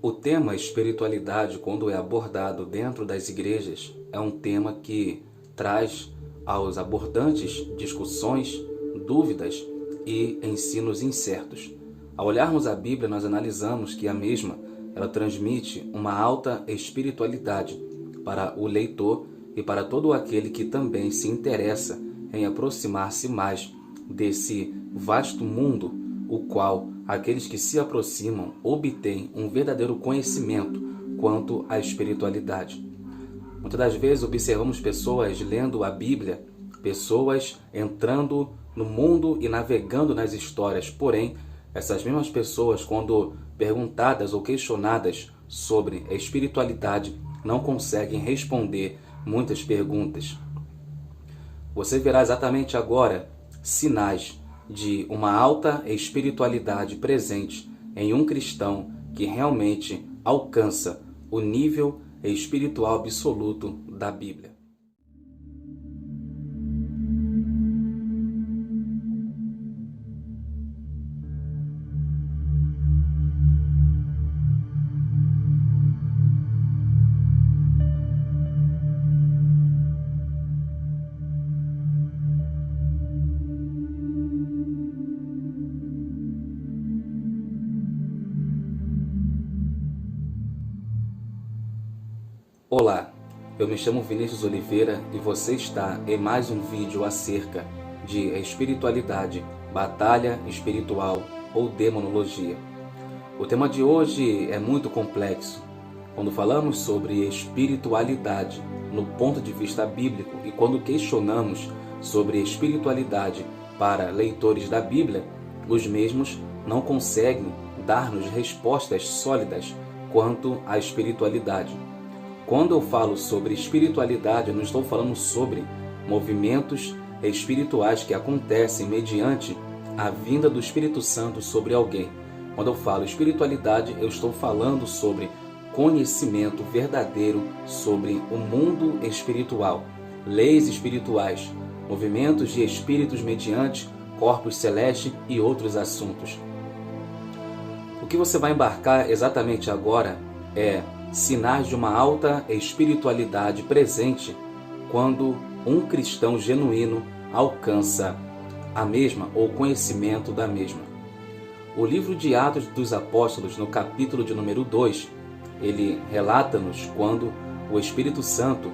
O tema espiritualidade, quando é abordado dentro das igrejas, é um tema que traz aos abordantes discussões, dúvidas e ensinos incertos. Ao olharmos a Bíblia, nós analisamos que a mesma ela transmite uma alta espiritualidade para o leitor e para todo aquele que também se interessa em aproximar-se mais desse vasto mundo, o qual aqueles que se aproximam obtêm um verdadeiro conhecimento quanto à espiritualidade. Muitas das vezes observamos pessoas lendo a Bíblia, pessoas entrando no mundo e navegando nas histórias, porém, essas mesmas pessoas, quando perguntadas ou questionadas sobre a espiritualidade, não conseguem responder muitas perguntas. Você verá exatamente agora sinais de uma alta espiritualidade presente em um cristão que realmente alcança o nível espiritual absoluto da Bíblia. Olá, eu me chamo Vinícius Oliveira e você está em mais um vídeo acerca de espiritualidade, batalha espiritual ou demonologia. O tema de hoje é muito complexo. Quando falamos sobre espiritualidade no ponto de vista bíblico e quando questionamos sobre espiritualidade para leitores da Bíblia, os mesmos não conseguem dar-nos respostas sólidas quanto à espiritualidade. Quando eu falo sobre espiritualidade, eu não estou falando sobre movimentos espirituais que acontecem mediante a vinda do Espírito Santo sobre alguém. Quando eu falo espiritualidade, eu estou falando sobre conhecimento verdadeiro sobre o mundo espiritual, leis espirituais, movimentos de espíritos mediante corpos celestes e outros assuntos. O que você vai embarcar exatamente agora é sinais de uma alta espiritualidade presente quando um cristão genuíno alcança a mesma ou conhecimento da mesma. O livro de Atos dos Apóstolos, no capítulo de número 2, ele relata-nos quando o Espírito Santo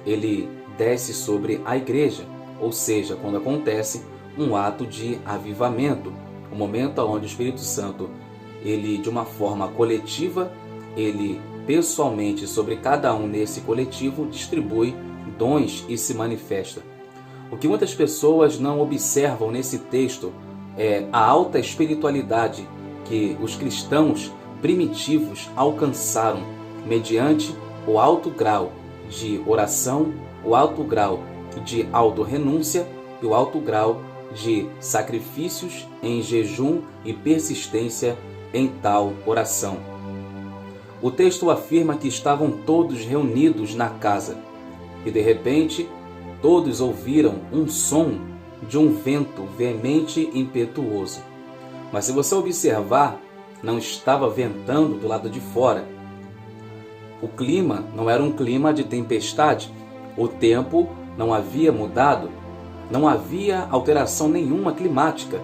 ele desce sobre a igreja, ou seja, quando acontece um ato de avivamento, o momento onde o Espírito Santo, ele de uma forma coletiva, ele pessoalmente sobre cada um nesse coletivo distribui dons e se manifesta. O que muitas pessoas não observam nesse texto é a alta espiritualidade que os cristãos primitivos alcançaram mediante o alto grau de oração, o alto grau de autorrenúncia e o alto grau de sacrifícios em jejum e persistência em tal oração. O texto afirma que estavam todos reunidos na casa e, de repente, todos ouviram um som de um vento veemente e impetuoso. Mas se você observar, não estava ventando do lado de fora. O clima não era um clima de tempestade, o tempo não havia mudado, não havia alteração nenhuma climática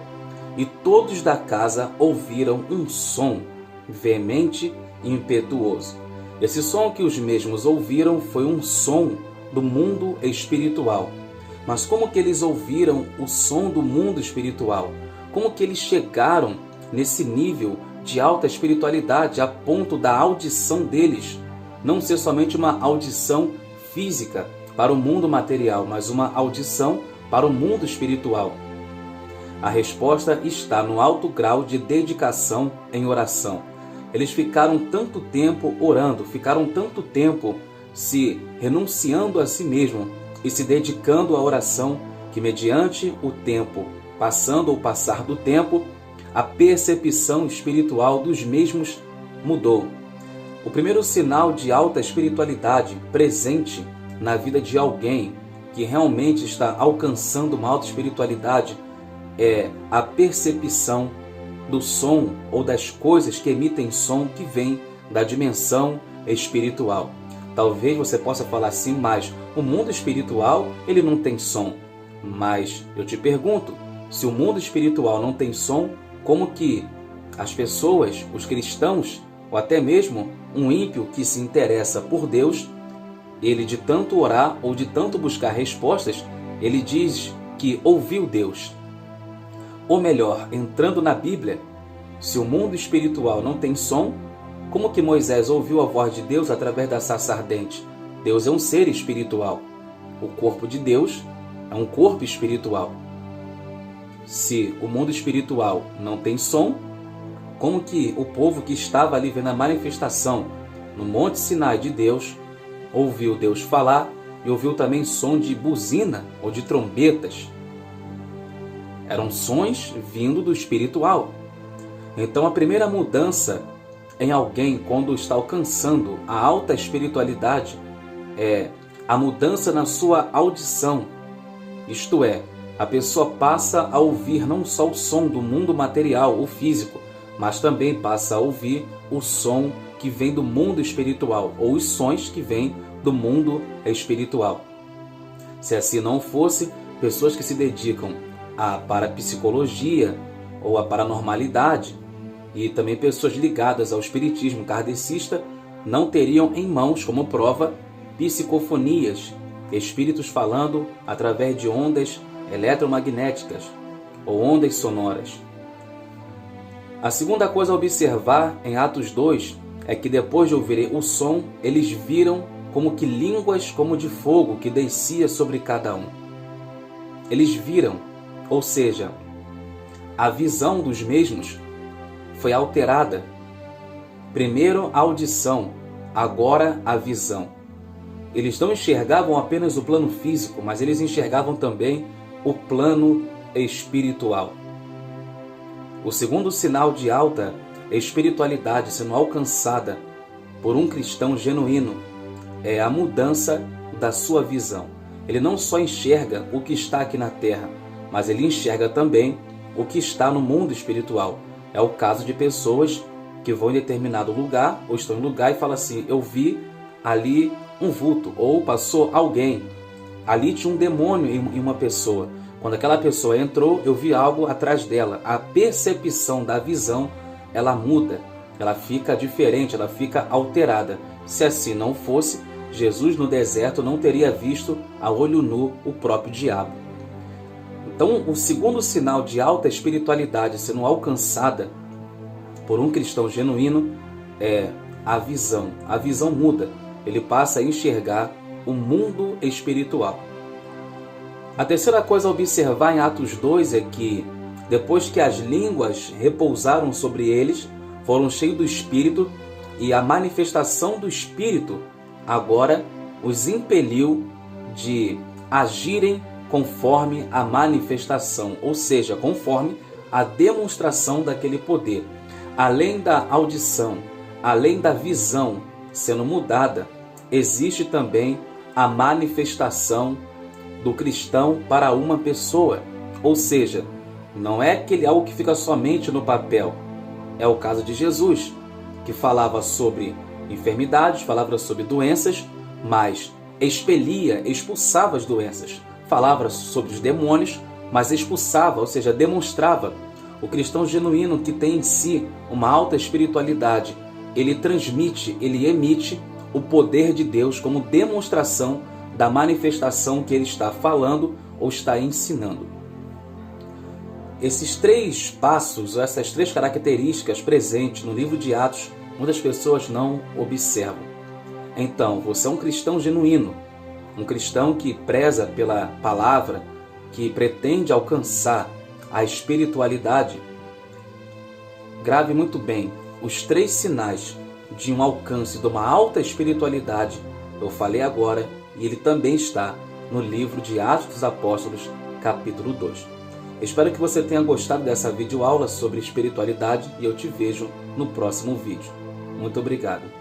e todos da casa ouviram um som veemente e impetuoso. Esse som que os mesmos ouviram foi um som do mundo espiritual. Mas como que eles ouviram o som do mundo espiritual? Como que eles chegaram nesse nível de alta espiritualidade a ponto da audição deles não ser somente uma audição física para o mundo material, mas uma audição para o mundo espiritual? A resposta está no alto grau de dedicação em oração. Eles ficaram tanto tempo orando, ficaram tanto tempo se renunciando a si mesmo e se dedicando à oração, que mediante o tempo, passando ou passar do tempo, a percepção espiritual dos mesmos mudou. O primeiro sinal de alta espiritualidade presente na vida de alguém que realmente está alcançando uma alta espiritualidade é a percepção do som ou das coisas que emitem som que vem da dimensão espiritual. Talvez você possa falar assim, mas o mundo espiritual ele não tem som. Mas eu te pergunto, se o mundo espiritual não tem som, como que as pessoas, os cristãos, ou até mesmo um ímpio que se interessa por Deus, ele de tanto orar ou de tanto buscar respostas, ele diz que ouviu Deus. Ou melhor, entrando na Bíblia, se o mundo espiritual não tem som, como que Moisés ouviu a voz de Deus através da sarça ardente? Deus é um ser espiritual. O corpo de Deus é um corpo espiritual. Se o mundo espiritual não tem som, como que o povo que estava ali vendo a manifestação no Monte Sinai de Deus, ouviu Deus falar e ouviu também som de buzina ou de trombetas? Eram sons vindo do espiritual. Então a primeira mudança em alguém quando está alcançando a alta espiritualidade é a mudança na sua audição. Isto é, a pessoa passa a ouvir não só o som do mundo material, o físico, mas também passa a ouvir o som que vem do mundo espiritual, ou os sons que vêm do mundo espiritual. Se assim não fosse, pessoas que se dedicam à parapsicologia ou à paranormalidade, e também pessoas ligadas ao espiritismo kardecista, não teriam em mãos como prova psicofonias, espíritos falando através de ondas eletromagnéticas ou ondas sonoras. A segunda coisa a observar em Atos 2 é que depois de ouvirem o som, eles viram como que línguas como de fogo que descia sobre cada um. Eles viram, ou seja, a visão dos mesmos foi alterada. Primeiro a audição, agora a visão. Eles não enxergavam apenas o plano físico, mas eles enxergavam também o plano espiritual. O segundo sinal de alta espiritualidade sendo alcançada por um cristão genuíno é a mudança da sua visão. Ele não só enxerga o que está aqui na terra, mas ele enxerga também o que está no mundo espiritual. É o caso de pessoas que vão em determinado lugar, ou estão em lugar e falam assim: eu vi ali um vulto, ou passou alguém, ali tinha um demônio em uma pessoa. Quando aquela pessoa entrou, eu vi algo atrás dela. A percepção da visão, ela muda, ela fica diferente, ela fica alterada. Se assim não fosse, Jesus no deserto não teria visto a olho nu o próprio diabo. Então, o segundo sinal de alta espiritualidade sendo alcançada por um cristão genuíno é a visão. A visão muda, ele passa a enxergar o mundo espiritual. A terceira coisa a observar em Atos 2 é que, depois que as línguas repousaram sobre eles, foram cheios do Espírito, e a manifestação do Espírito agora os impeliu de agirem conforme a manifestação, ou seja, conforme a demonstração daquele poder. Além da audição, além da visão sendo mudada, existe também a manifestação do cristão para uma pessoa. Ou seja, não é algo que fica somente no papel. É o caso de Jesus, que falava sobre enfermidades, falava sobre doenças, mas expulsava as doenças. Falava sobre os demônios, mas expulsava, ou seja, demonstrava. O cristão genuíno que tem em si uma alta espiritualidade, ele transmite, ele emite o poder de Deus como demonstração da manifestação que ele está falando ou está ensinando. Esses três passos, essas três características presentes no livro de Atos, muitas pessoas não observam. Então, você é um cristão genuíno, um cristão que preza pela palavra, que pretende alcançar a espiritualidade. Grave muito bem os três sinais de um alcance de uma alta espiritualidade. Eu falei agora, e ele também está no livro de Atos dos Apóstolos, capítulo 2. Espero que você tenha gostado dessa videoaula sobre espiritualidade e eu te vejo no próximo vídeo. Muito obrigado.